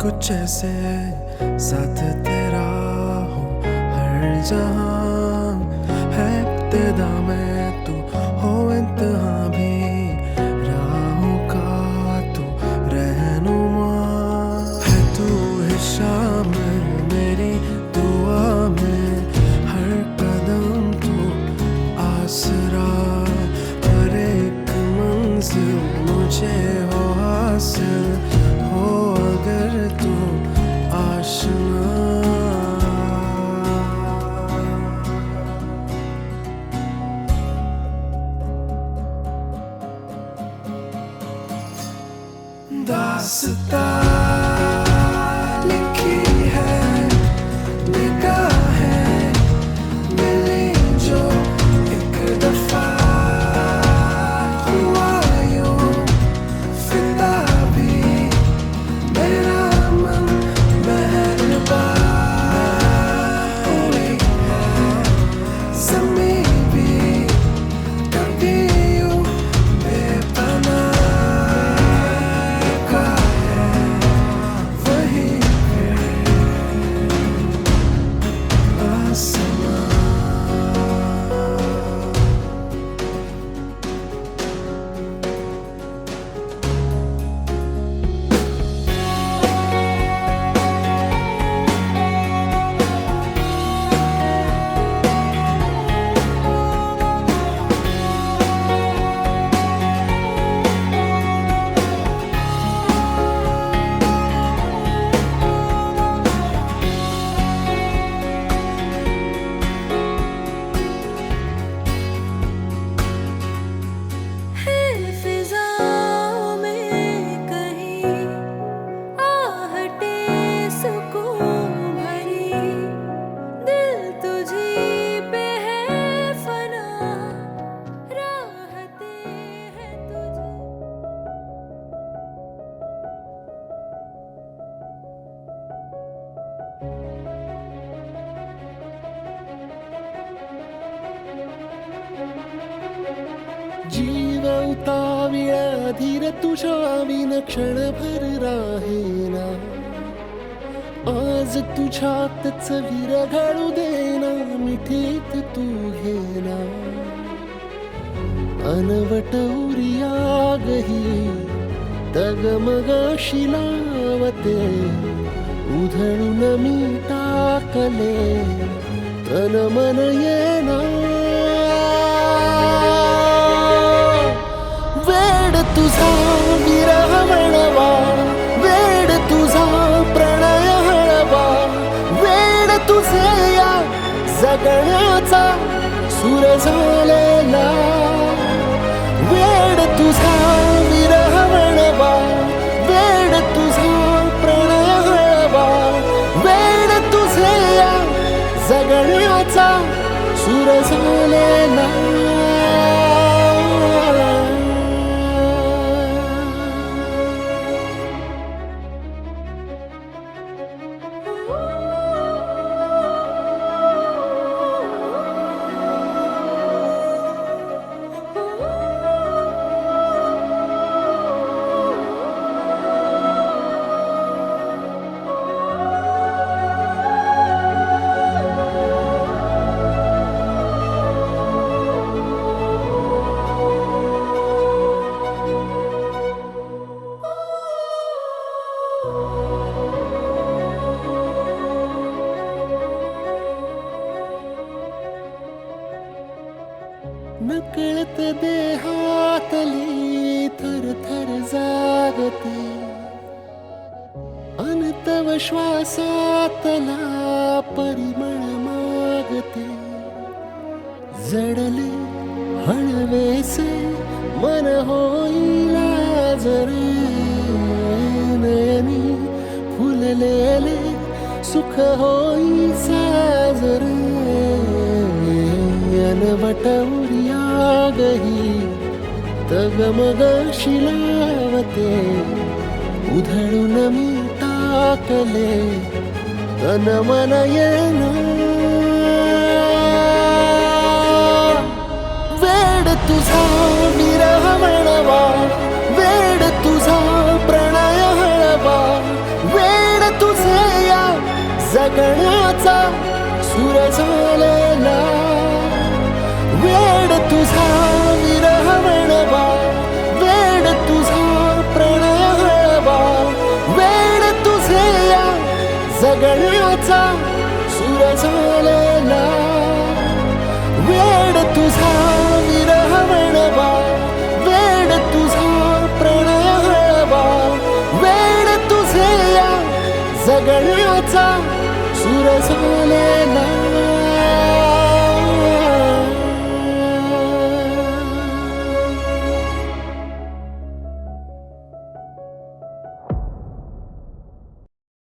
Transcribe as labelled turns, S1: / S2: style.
S1: कुछ ऐसे साथ तेरा हो हर जहां है इब्तिदा में तू हो इंतहा भी राहों का तू रहनुमा है तू है शामिल मेरी दुआ में हर कदम तू आसरा हर एक मंजिल मुझे हो हासिल हो अगर तू आशना दास्तां लिखी है निगाहें मिली जो एक दफा हुआ यूं फिदा भी मेरा मन मेहरबान हुई है ज़मीं भी कभी यूं बेपनाह का है वही आसमां।
S2: जीव उताविळा धीर तुझ्या विन क्षणभर राहेना आज तुझ्यातच विरघळू देना मिठीत तू घेना अनवट उरियागही तगमगाशी लावते उधळून मी टाकले तन मन येना वेड तुझा विरह वळवा वेड तुझा प्रणय हळवा वेड तुझे या जगण्याचा सूर झालेला वेड तुझा विरह वळवा वेड तुझा प्रणय हळवा वेड तुझे या जगण्याचा सूर झालेला नकळत देहातली थरथर जागते अनतव श्वासातला परिमळ मागते जडले हळवेसे मन होईला जरे नयनी फुललेले सुख होई साजरे अनवट उरियागही तगमगाशी लावते उधळून मी टाकले तन मन येना वेड तुझा विरह वळवा वेड तुझा प्रणय हळवा वेड जगण्याचा सुर झालेला वेड तुझा विरह वणवा वेड तुझा प्रणय हळवा वेड तुझे या जगण्याचा सुर झालेला वेड तुझा विरह वणवा वेड तुझा प्रणय हळवा वेड तुझे या जगण्याचा सुर झालेला